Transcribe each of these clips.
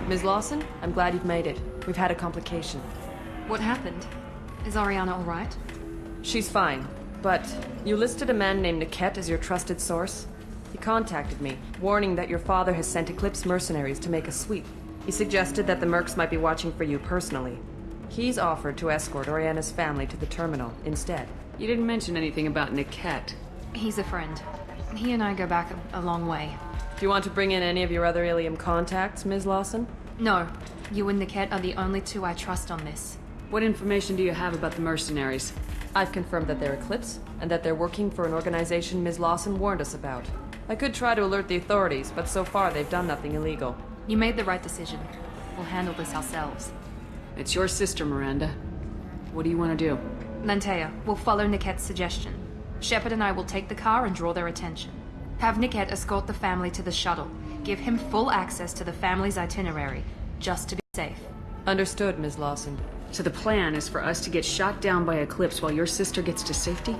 Ms. Lawson, I'm glad you've made it. We've had a complication. What happened? Is Ariana alright? She's fine, but you listed a man named Niket as your trusted source. He contacted me, warning that your father has sent Eclipse mercenaries to make a sweep. He suggested that the mercs might be watching for you personally. He's offered to escort Oriana's family to the terminal instead. You didn't mention anything about Niket. He's a friend. He and I go back a long way. Do you want to bring in any of your other Ilium contacts, Ms. Lawson? No. You and Niket are the only two I trust on this. What information do you have about the mercenaries? I've confirmed that they're Eclipse, and that they're working for an organization Ms. Lawson warned us about. I could try to alert the authorities, but so far they've done nothing illegal. You made the right decision. We'll handle this ourselves. It's your sister, Miranda. What do you want to do? Lantea, we'll follow Niket's suggestion. Shepard and I will take the car and draw their attention. Have Niket escort the family to the shuttle. Give him full access to the family's itinerary, just to be safe. Understood, Ms. Lawson. So the plan is for us to get shot down by Eclipse while your sister gets to safety?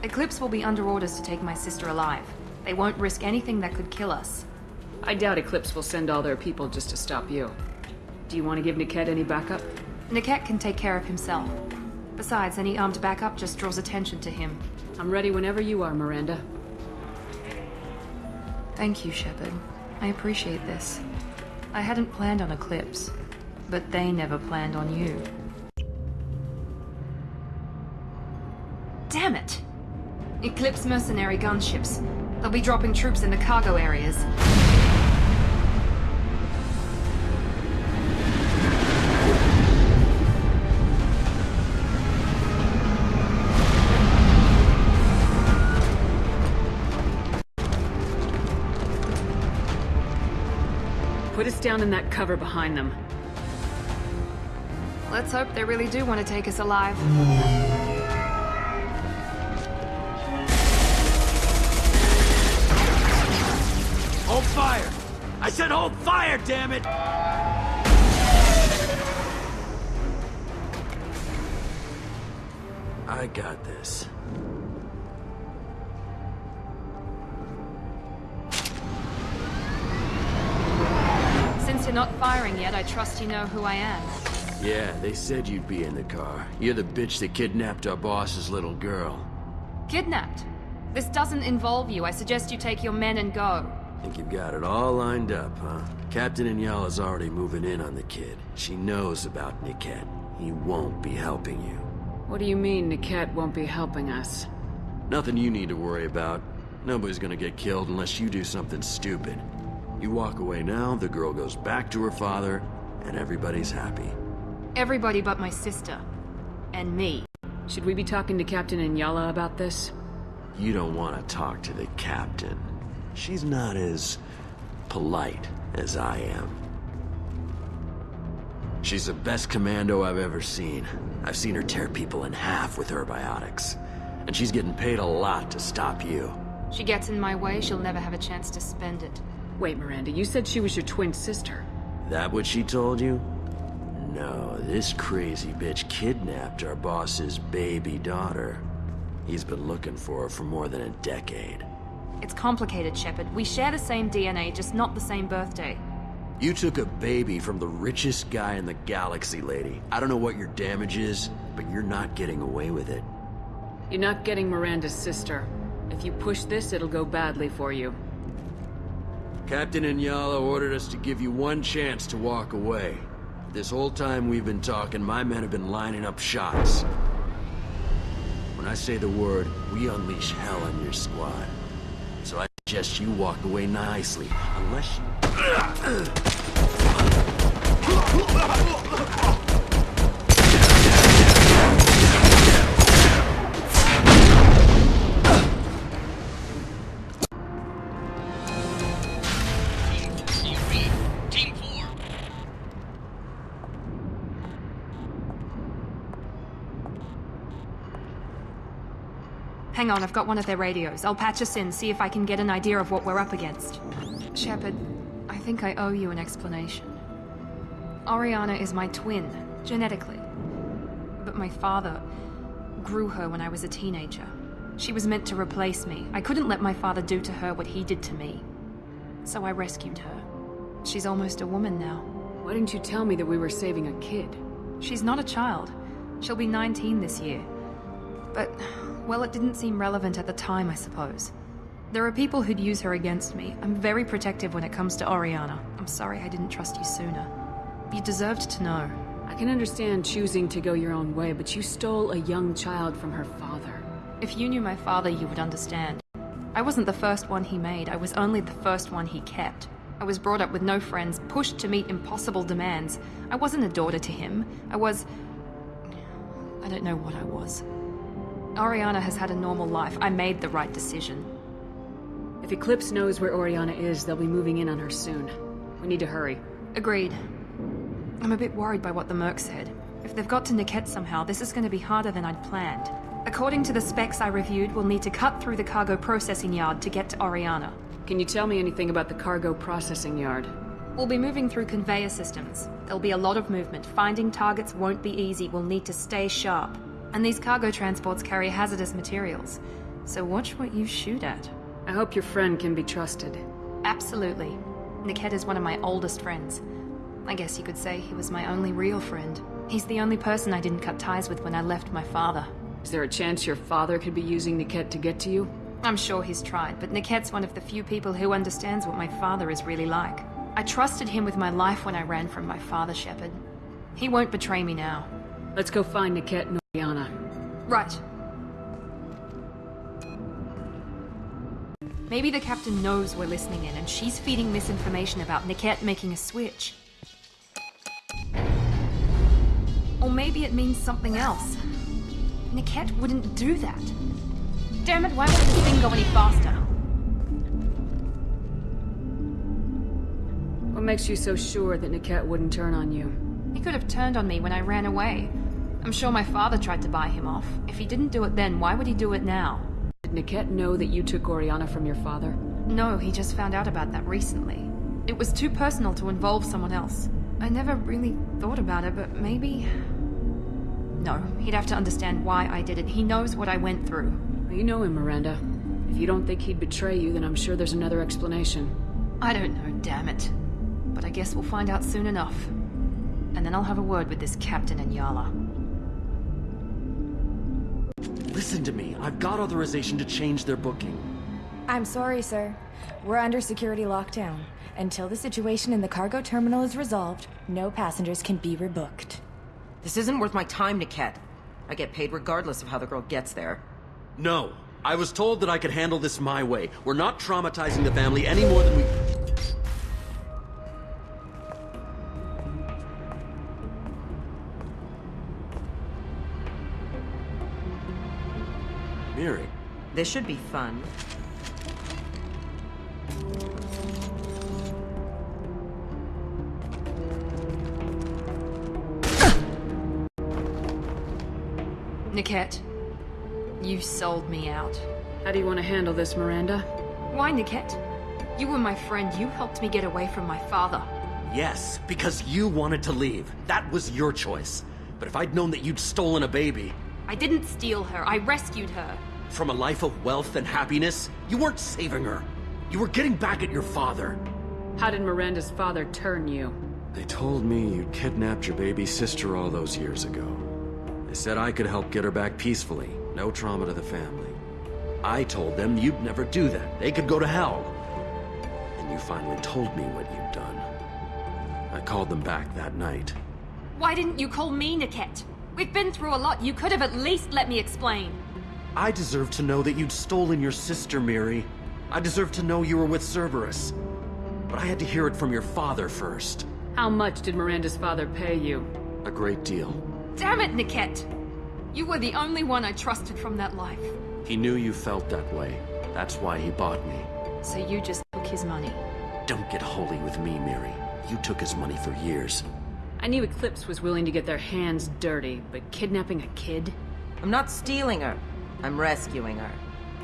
Eclipse will be under orders to take my sister alive. They won't risk anything that could kill us. I doubt Eclipse will send all their people just to stop you. Do you want to give Niket any backup? Niket can take care of himself. Besides, any armed backup just draws attention to him. I'm ready whenever you are, Miranda. Thank you, Shepard. I appreciate this. I hadn't planned on Eclipse, but they never planned on you. Damn it! Eclipse mercenary gunships. They'll be dropping troops in the cargo areas. Put us down in that cover behind them. Let's hope they really do want to take us alive. Hold fire! I said hold fire, damn it! I got this. Since you're not firing yet, I trust you know who I am. Yeah, they said you'd be in the car. You're the bitch that kidnapped our boss's little girl. Kidnapped? This doesn't involve you. I suggest you take your men and go. Think you've got it all lined up, huh? Captain Inyala's already moving in on the kid. She knows about Niket. He won't be helping you. What do you mean Niket won't be helping us? Nothing you need to worry about. Nobody's gonna get killed unless you do something stupid. You walk away now, the girl goes back to her father, and everybody's happy. Everybody but my sister. And me. Should we be talking to Captain Inyala about this? You don't want to talk to the captain. She's not as polite as I am. She's the best commando I've ever seen. I've seen her tear people in half with her biotics. And she's getting paid a lot to stop you. She gets in my way, she'll never have a chance to spend it. Wait, Miranda, you said she was your twin sister. That what she told you? No, this crazy bitch kidnapped our boss's baby daughter. He's been looking for her for more than a decade. It's complicated, Shepard. We share the same DNA, just not the same birthday. You took a baby from the richest guy in the galaxy, lady. I don't know what your damage is, but you're not getting away with it. You're not getting Miranda's sister. If you push this, it'll go badly for you. Captain Inyala ordered us to give you one chance to walk away. This whole time we've been talking, my men have been lining up shots. When I say the word, we unleash hell on your squad. So I suggest you walk away nicely, unless you... Team 4. Hang on, I've got one of their radios. I'll patch us in, see if I can get an idea of what we're up against. Shepard, I think I owe you an explanation. Oriana is my twin, genetically. But my father grew her when I was a teenager. She was meant to replace me. I couldn't let my father do to her what he did to me. So I rescued her. She's almost a woman now. Why didn't you tell me that we were saving a kid? She's not a child. She'll be 19 this year. But, well, it didn't seem relevant at the time, I suppose. There are people who'd use her against me. I'm very protective when it comes to Oriana. I'm sorry I didn't trust you sooner. You deserved to know. I can understand choosing to go your own way, but you stole a young child from her father. If you knew my father, you would understand. I wasn't the first one he made. I was only the first one he kept. I was brought up with no friends, pushed to meet impossible demands. I wasn't a daughter to him. I don't know what I was. Oriana has had a normal life. I made the right decision. If Eclipse knows where Oriana is, they'll be moving in on her soon. We need to hurry. Agreed. I'm a bit worried by what the Merc said. If they've got to Niket somehow, this is going to be harder than I'd planned. According to the specs I reviewed, we'll need to cut through the cargo processing yard to get to Oriana. Can you tell me anything about the cargo processing yard? We'll be moving through conveyor systems. There'll be a lot of movement. Finding targets won't be easy. We'll need to stay sharp. And these cargo transports carry hazardous materials. So watch what you shoot at. I hope your friend can be trusted. Absolutely. Niket is one of my oldest friends. I guess you could say he was my only real friend. He's the only person I didn't cut ties with when I left my father. Is there a chance your father could be using Niket to get to you? I'm sure he's tried, but Niket's one of the few people who understands what my father is really like. I trusted him with my life when I ran from my father, Shepard. He won't betray me now. Let's go find Niket and Oriana. Right. Maybe the captain knows we're listening in, and she's feeding misinformation about Niket making a switch. Or maybe it means something else. Niket wouldn't do that. Damn it, why won't this thing go any faster? What makes you so sure that Niket wouldn't turn on you? He could have turned on me when I ran away. I'm sure my father tried to buy him off. If he didn't do it then, why would he do it now? Did Niket know that you took Oriana from your father? No, he just found out about that recently. It was too personal to involve someone else. I never really thought about it, but maybe... No, he'd have to understand why I did it. He knows what I went through. Well, you know him, Miranda. If you don't think he'd betray you, then I'm sure there's another explanation. I don't know, damn it. But I guess we'll find out soon enough. And then I'll have a word with this captain and Yala. Listen to me. I've got authorization to change their booking. I'm sorry, sir. We're under security lockdown. Until the situation in the cargo terminal is resolved, no passengers can be rebooked. This isn't worth my time, Niket. I get paid regardless of how the girl gets there. No. I was told that I could handle this my way. We're not traumatizing the family any more than we... Miri. This should be fun. Niket, you sold me out. How do you want to handle this, Miranda? Why, Niket? You were my friend. You helped me get away from my father. Yes, because you wanted to leave. That was your choice. But if I'd known that you'd stolen a baby... I didn't steal her. I rescued her. From a life of wealth and happiness, you weren't saving her. You were getting back at your father. How did Miranda's father turn you? They told me you'd kidnapped your baby sister all those years ago. They said I could help get her back peacefully. No trauma to the family. I told them you'd never do that. They could go to hell. And you finally told me what you'd done. I called them back that night. Why didn't you call me, Niket? We've been through a lot. You could have at least let me explain. I deserve to know that you'd stolen your sister, Miri. I deserve to know you were with Cerberus. But I had to hear it from your father first. How much did Miranda's father pay you? A great deal. Damn it, Niket! You were the only one I trusted from that life. He knew you felt that way. That's why he bought me. So you just took his money? Don't get holy with me, Miri. You took his money for years. I knew Eclipse was willing to get their hands dirty, but kidnapping a kid? I'm not stealing her. I'm rescuing her.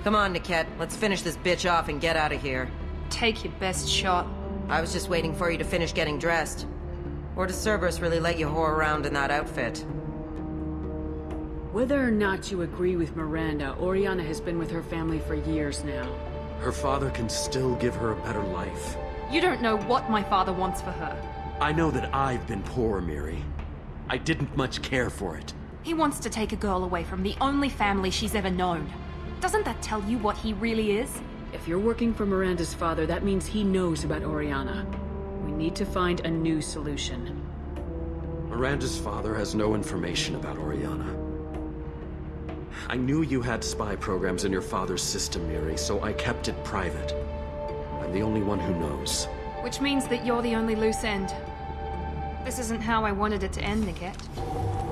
Come on, Niket. Let's finish this bitch off and get out of here. Take your best shot. I was just waiting for you to finish getting dressed. Or does Cerberus really let you whore around in that outfit? Whether or not you agree with Miranda, Oriana has been with her family for years now. Her father can still give her a better life. You don't know what my father wants for her. I know that I've been poor, Miri. I didn't much care for it. He wants to take a girl away from the only family she's ever known. Doesn't that tell you what he really is? If you're working for Miranda's father, that means he knows about Oriana. We need to find a new solution. Miranda's father has no information about Oriana. I knew you had spy programs in your father's system, Miri, so I kept it private. I'm the only one who knows. Which means that you're the only loose end. This isn't how I wanted it to end, Niket.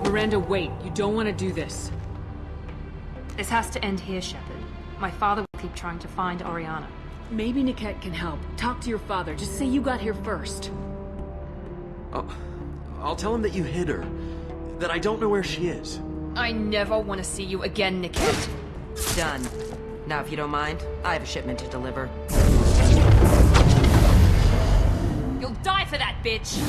Miranda, wait. You don't want to do this. This has to end here, Shepard. My father will keep trying to find Oriana. Maybe Niket can help. Talk to your father. Just say you got here first. I'll tell him that you hid her. That I don't know where she is. I never want to see you again, Niket. Done. Now, if you don't mind, I have a shipment to deliver. You'll die for that, bitch!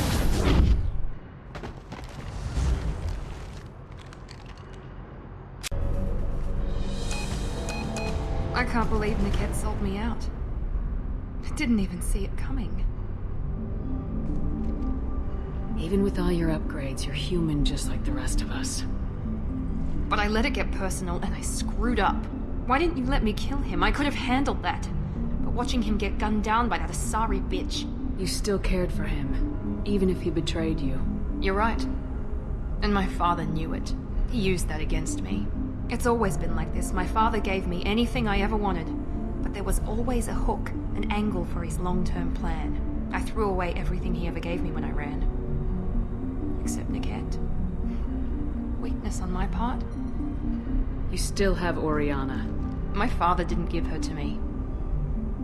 I can't believe Niket sold me out. I didn't even see it coming. Even with all your upgrades, you're human just like the rest of us. But I let it get personal and I screwed up. Why didn't you let me kill him? I could have handled that. But watching him get gunned down by that Asari bitch... You still cared for him, even if he betrayed you. You're right. And my father knew it. He used that against me. It's always been like this. My father gave me anything I ever wanted. But there was always a hook, an angle for his long-term plan. I threw away everything he ever gave me when I ran. Except Niket. Weakness on my part. You still have Oriana. My father didn't give her to me.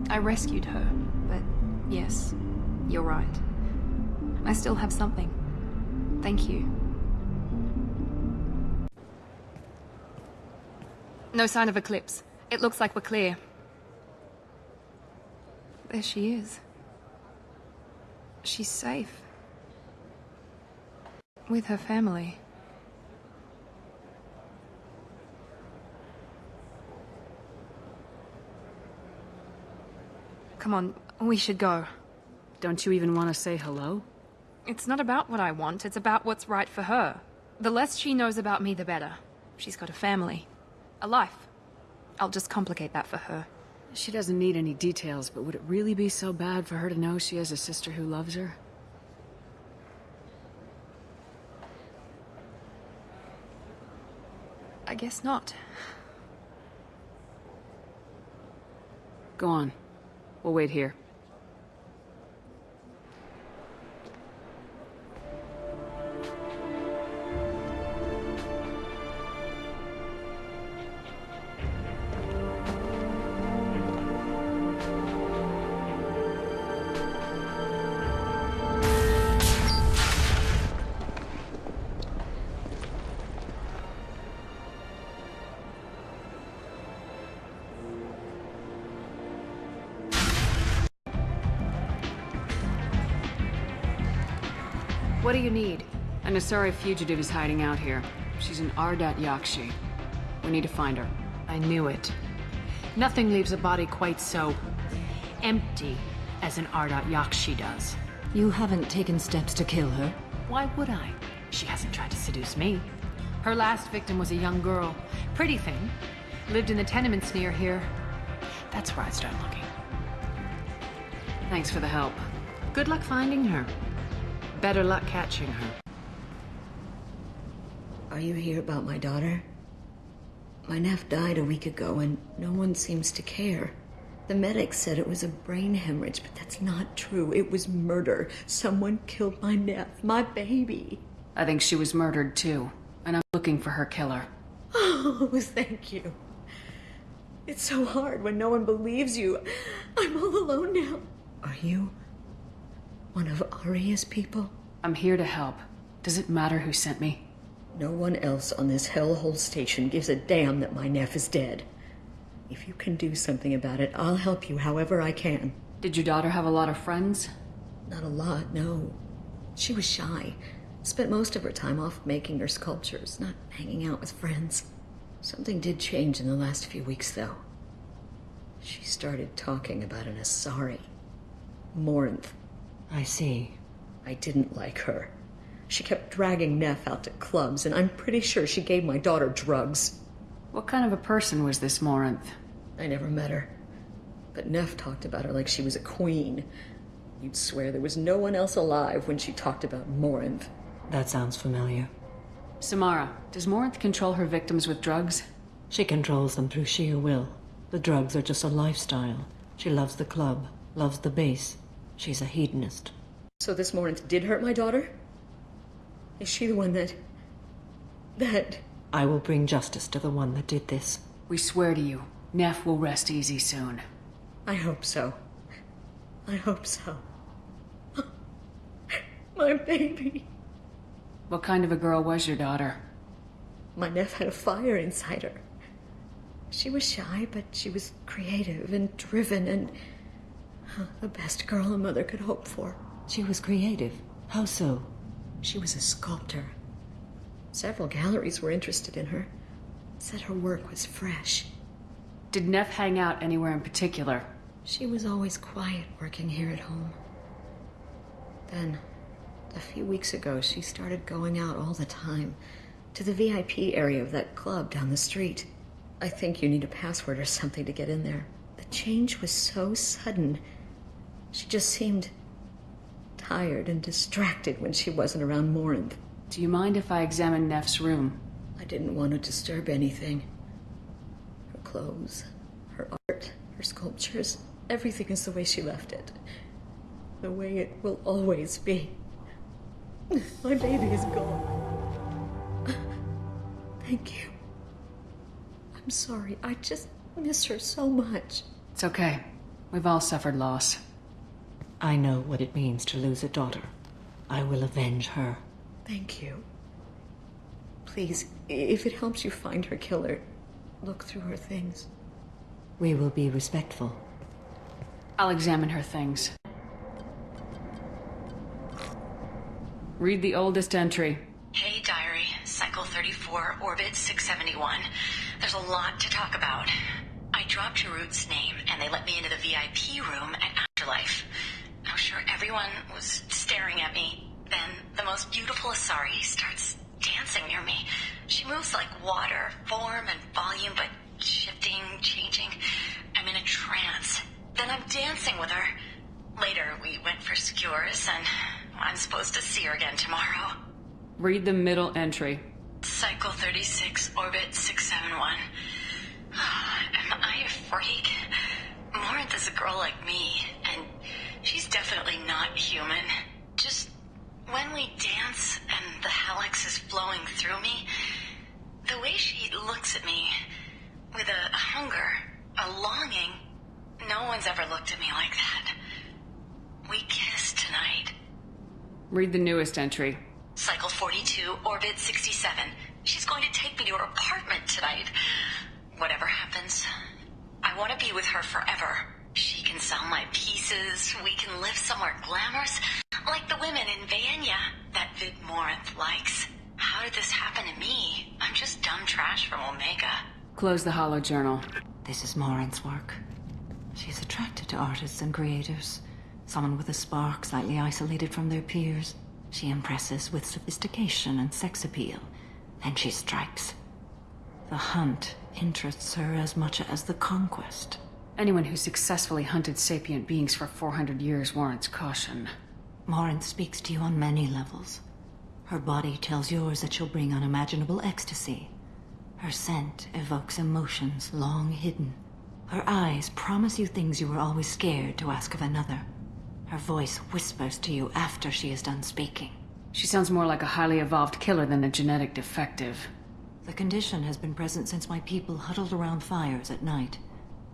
I rescued her, but yes, you're right. I still have something. Thank you. No sign of Eclipse. It looks like we're clear. There she is. She's safe. With her family. Come on, we should go. Don't you even want to say hello? It's not about what I want, it's about what's right for her. The less she knows about me, the better. She's got a family. A life. I'll just complicate that for her. She doesn't need any details, but would it really be so bad for her to know she has a sister who loves her? I guess not. Go on. We'll wait here. What do you need? An Asari fugitive is hiding out here. She's an Ardat Yakshi. We need to find her. I knew it. Nothing leaves a body quite so empty as an Ardat Yakshi does. You haven't taken steps to kill her? Why would I? She hasn't tried to seduce me. Her last victim was a young girl. Pretty thing. Lived in the tenements near here. That's where I'd start looking. Thanks for the help. Good luck finding her. Better luck catching her. Are you here about my daughter? My nephew died a week ago and no one seems to care. The medics said it was a brain hemorrhage, but that's not true. It was murder. Someone killed my nephew, my baby. I think she was murdered too, and I'm looking for her killer. Oh, thank you. It's so hard when no one believes you. I'm all alone now. Are you one of Aria's people? I'm here to help. Does it matter who sent me? No one else on this hellhole station gives a damn that my nephew is dead. If you can do something about it, I'll help you however I can. Did your daughter have a lot of friends? Not a lot, no. She was shy. Spent most of her time off making her sculptures, not hanging out with friends. Something did change in the last few weeks, though. She started talking about an Asari. Morinth. I see. I didn't like her. She kept dragging Neff out to clubs, and I'm pretty sure she gave my daughter drugs. What kind of a person was this Morinth? I never met her. But Neff talked about her like she was a queen. You'd swear there was no one else alive when she talked about Morinth. That sounds familiar. Samara, does Morinth control her victims with drugs? She controls them through sheer will. The drugs are just a lifestyle. She loves the club, loves the base. She's a hedonist. So this Morinth did hurt my daughter? Is she the one that... I will bring justice to the one that did this. We swear to you, Neff will rest easy soon. I hope so. I hope so. My baby. What kind of a girl was your daughter? My Neff had a fire inside her. She was shy, but she was creative and driven and the best girl a mother could hope for. She was creative. How so? She was a sculptor. Several galleries were interested in her. Said her work was fresh. Did Neff hang out anywhere in particular? She was always quiet working here at home. Then, a few weeks ago, she started going out all the time to the VIP area of that club down the street. I think you need a password or something to get in there. The change was so sudden. She just seemed tired and distracted when she wasn't around Morinth. Do you mind if I examine Neff's room? I didn't want to disturb anything. Her clothes, her art, her sculptures, everything is the way she left it. The way it will always be. My baby is gone. Thank you. I'm sorry. I just miss her so much. It's okay. We've all suffered loss. I know what it means to lose a daughter. I will avenge her. Thank you. Please, if it helps you find her killer, look through her things. We will be respectful. I'll examine her things. Read the oldest entry. Hey, Diary. Cycle 34, Orbit 671. There's a lot to talk about. I dropped Root's name, and they let me into the VIP room at Afterlife. I'm sure everyone was staring at me. Then the most beautiful Asari starts dancing near me. She moves like water, form and volume, but shifting, changing. I'm in a trance. Then I'm dancing with her. Later, we went for skewers, and I'm supposed to see her again tomorrow. Read the middle entry. Cycle 36, Orbit 671. Am I a freak? Morinth is a girl like me, and she's definitely not human. Just when we dance and the Helix is flowing through me, the way she looks at me with a hunger, a longing, no one's ever looked at me like that. We kissed tonight. Read the newest entry. Cycle 42, Orbit 67. She's going to take me to her apartment tonight. Whatever happens, I want to be with her forever. She can sell my pieces. We can live somewhere glamorous, like the women in Vanya that Vid Morinth likes. How did this happen to me? I'm just dumb trash from Omega. Close the hollow journal. This is Morinth's work. She's attracted to artists and creators. Someone with a spark, slightly isolated from their peers. She impresses with sophistication and sex appeal. Then she strikes. The hunt interests her as much as the conquest. Anyone who successfully hunted sapient beings for 400 years warrants caution. Morinth speaks to you on many levels. Her body tells yours that she'll bring unimaginable ecstasy. Her scent evokes emotions long hidden. Her eyes promise you things you were always scared to ask of another. Her voice whispers to you after she is done speaking. She sounds more like a highly evolved killer than a genetic defective. The condition has been present since my people huddled around fires at night.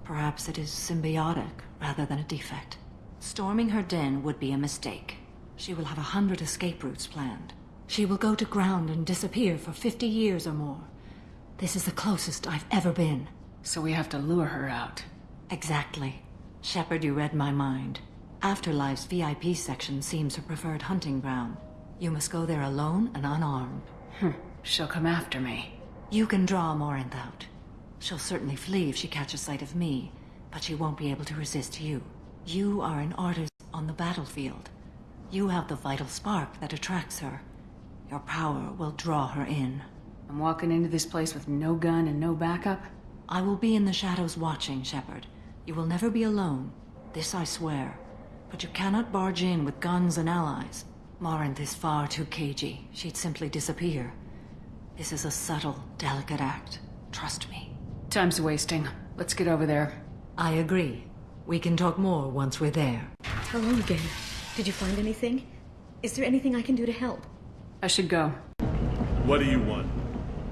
Perhaps it is symbiotic rather than a defect. Storming her den would be a mistake. She will have 100 escape routes planned. She will go to ground and disappear for 50 years or more. This is the closest I've ever been. So we have to lure her out. Exactly. Shepard, you read my mind. Afterlife's VIP section seems her preferred hunting ground. You must go there alone and unarmed. She'll come after me. You can draw Morinth out. She'll certainly flee if she catches sight of me, but she won't be able to resist you. You are an artist on the battlefield. You have the vital spark that attracts her. Your power will draw her in. I'm walking into this place with no gun and no backup? I will be in the shadows watching, Shepard. You will never be alone. This I swear. But you cannot barge in with guns and allies. Morinth is far too cagey. She'd simply disappear. This is a subtle, delicate act. Trust me. Time's wasting. Let's get over there. I agree. We can talk more once we're there. Hello again. Did you find anything? Is there anything I can do to help? I should go. What do you want?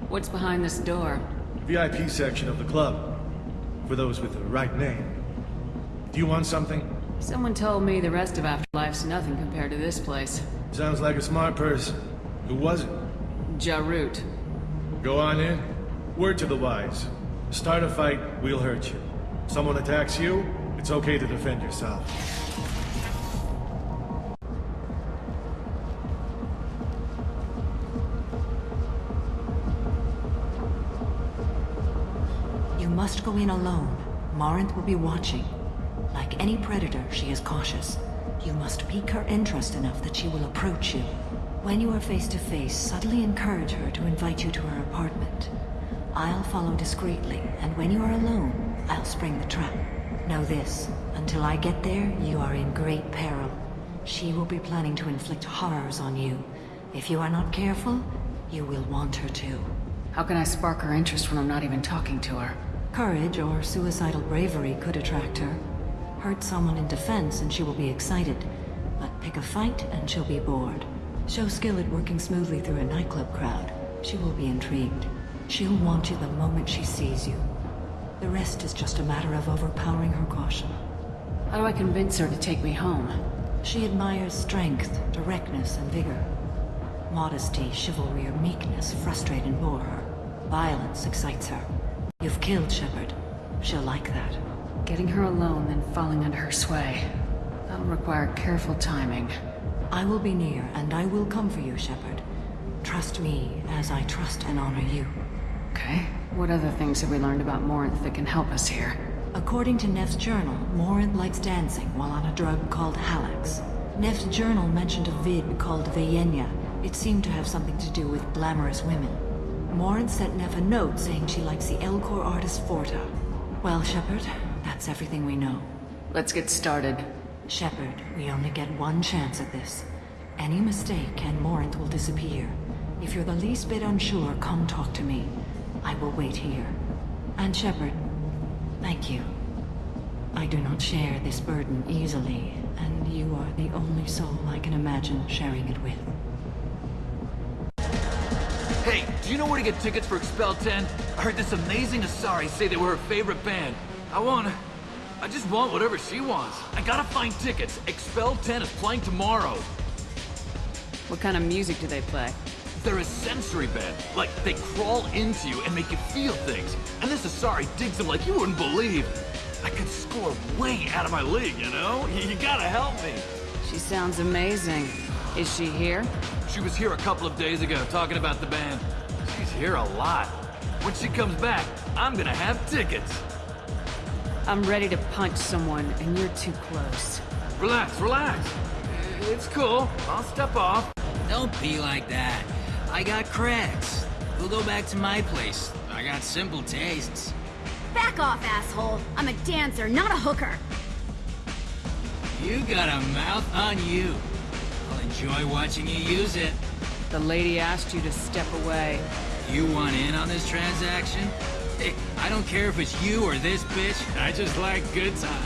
What's behind this door? VIP section of the club. For those with the right name. Do you want something? Someone told me the rest of Afterlife's nothing compared to this place. Sounds like a smart person. Who was it? Jarut. Go on in. Word to the wise. Start a fight, we'll hurt you. Someone attacks you, it's okay to defend yourself. You must go in alone. Morinth will be watching. Like any predator, she is cautious. You must pique her interest enough that she will approach you. When you are face to face, subtly encourage her to invite you to her apartment. I'll follow discreetly, and when you are alone, I'll spring the trap. Know this, until I get there, you are in great peril. She will be planning to inflict horrors on you. If you are not careful, you will want her to. How can I spark her interest when I'm not even talking to her? Courage or suicidal bravery could attract her. Hurt someone in defense and she will be excited, but pick a fight and she'll be bored. Show skill at working smoothly through a nightclub crowd. She will be intrigued. She'll want you the moment she sees you. The rest is just a matter of overpowering her caution. How do I convince her to take me home? She admires strength, directness, and vigor. Modesty, chivalry, or meekness frustrate and bore her. Violence excites her. You've killed Shepard. She'll like that. Getting her alone, then falling under her sway. That'll require careful timing. I will be near, and I will come for you, Shepard. Trust me, as I trust and honor you. Okay. What other things have we learned about Morinth that can help us here? According to Neff's journal, Morinth likes dancing while on a drug called Halax. Neff's journal mentioned a vid called Vayenya. It seemed to have something to do with glamorous women. Morinth sent Neff a note saying she likes the Elcor artist Forta. Well, Shepard, that's everything we know. Let's get started. Shepard, we only get one chance at this. Any mistake and Morinth will disappear. If you're the least bit unsure, come talk to me. I will wait here. And Shepard, thank you. I do not share this burden easily, and you are the only soul I can imagine sharing it with. Hey, do you know where to get tickets for Expel 10? I heard this amazing Asari say they were her favorite band. I just want whatever she wants. I gotta find tickets. Expel 10 is playing tomorrow. What kind of music do they play? They're a sensory band. Like, they crawl into you and make you feel things. And this Asari digs them like you wouldn't believe. I could score way out of my league, you know? You gotta help me. She sounds amazing. Is she here? She was here a couple of days ago talking about the band. She's here a lot. When she comes back, I'm gonna have tickets. I'm ready to punch someone, and you're too close. Relax, relax. It's cool. I'll step off. Don't be like that. I got cracks. We'll go back to my place. I got simple tastes. Back off, asshole. I'm a dancer, not a hooker. You got a mouth on you. I'll enjoy watching you use it. The lady asked you to step away. You want in on this transaction? Hey, I don't care if it's you or this bitch. I just like good times.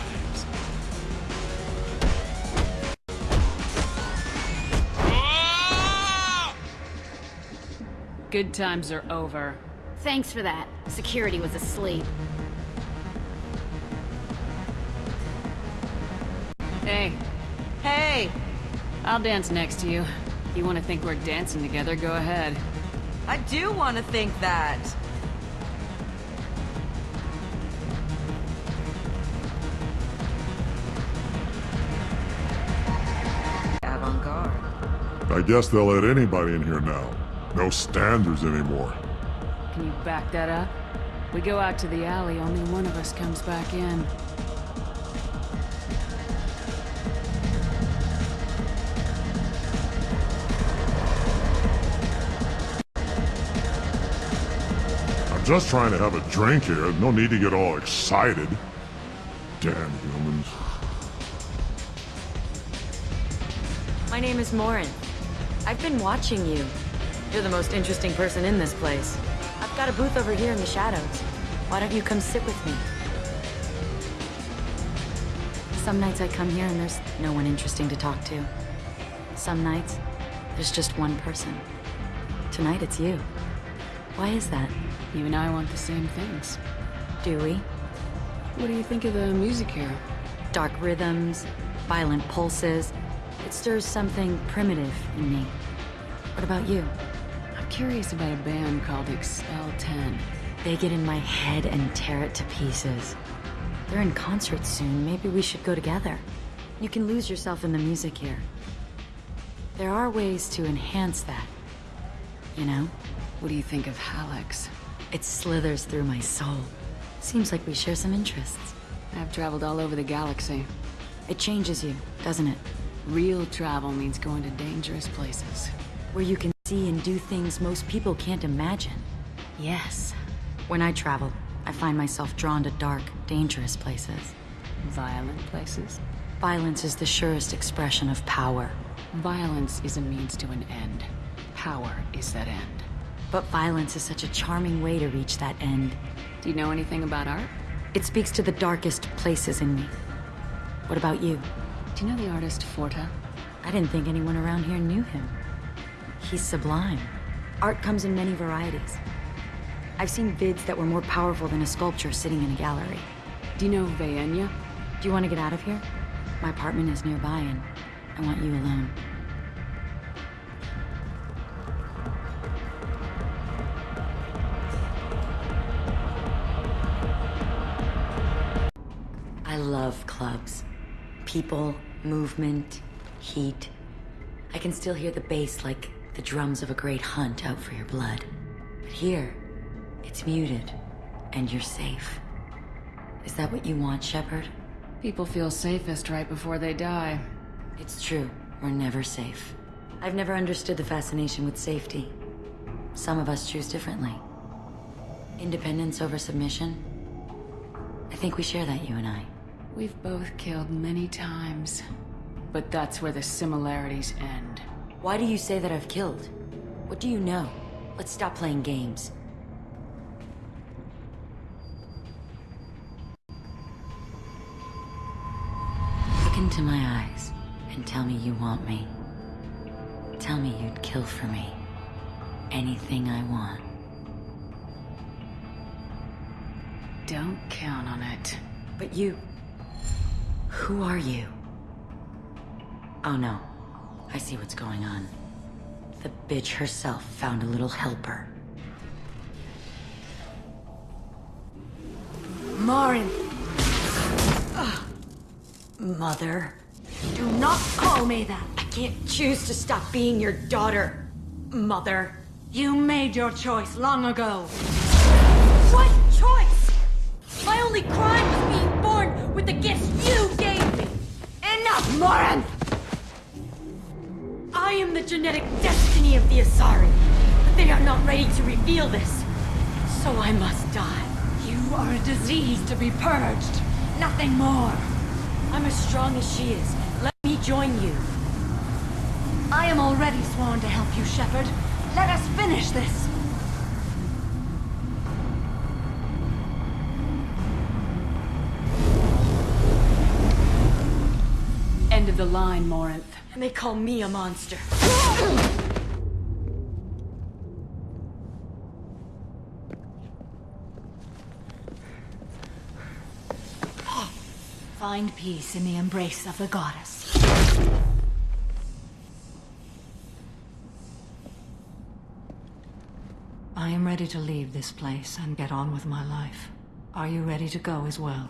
Good times are over. Thanks for that. Security was asleep. Hey. Hey! I'll dance next to you. You want to think we're dancing together, go ahead. I do want to think that. Avant-garde. I guess they'll let anybody in here now. No standards anymore. Can you back that up? We go out to the alley, only one of us comes back in. Just trying to have a drink here. No need to get all excited. Damn humans. My name is Morin. I've been watching you. You're the most interesting person in this place. I've got a booth over here in the shadows. Why don't you come sit with me? Some nights I come here and there's no one interesting to talk to. Some nights, there's just one person. Tonight it's you. Why is that? You and I want the same things. Do we? What do you think of the music here? Dark rhythms, violent pulses. It stirs something primitive in me. What about you? I'm curious about a band called Expel 10. They get in my head and tear it to pieces. They're in concert soon. Maybe we should go together. You can lose yourself in the music here. There are ways to enhance that. You know? What do you think of Hallex? It slithers through my soul. Seems like we share some interests. I've traveled all over the galaxy. It changes you, doesn't it? Real travel means going to dangerous places. Where you can see and do things most people can't imagine. Yes. When I travel, I find myself drawn to dark, dangerous places. Violent places? Violence is the surest expression of power. Violence is a means to an end. Power is that end. But violence is such a charming way to reach that end. Do you know anything about art? It speaks to the darkest places in me. What about you? Do you know the artist Forta? I didn't think anyone around here knew him. He's sublime. Art comes in many varieties. I've seen vids that were more powerful than a sculpture sitting in a gallery. Do you know Vayenya? Do you want to get out of here? My apartment is nearby and I want you alone. I love clubs. People, movement, heat. I can still hear the bass like the drums of a great hunt out for your blood. But here, it's muted, and you're safe. Is that what you want, Shepard? People feel safest right before they die. It's true. We're never safe. I've never understood the fascination with safety. Some of us choose differently. Independence over submission. I think we share that, you and I. We've both killed many times. But that's where the similarities end. Why do you say that I've killed? What do you know? Let's stop playing games. Look into my eyes and tell me you want me. Tell me you'd kill for me. Anything I want. Don't count on it. But you... Who are you? Oh no. I see what's going on. The bitch herself found a little helper. Morin! Mother. Do not call me that! I can't choose to stop being your daughter, Mother. You made your choice long ago. What choice? My only crime was being born with the gifts you gave me! Enough, Morin! I am the genetic destiny of the Asari, but they are not ready to reveal this. So I must die. You are a disease to be purged. Nothing more. I'm as strong as she is. Let me join you. I am already sworn to help you, Shepard. Let us finish this. End of the line, Morinth. And they call me a monster. Find peace in the embrace of the goddess. I am ready to leave this place and get on with my life. Are you ready to go as well?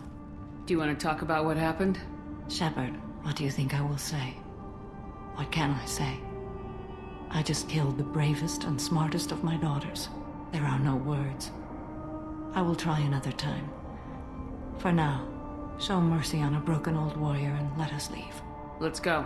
Do you want to talk about what happened? Shepard, what do you think I will say? What can I say? I just killed the bravest and smartest of my daughters. There are no words. I will try another time. For now, show mercy on a broken old warrior and let us leave. Let's go.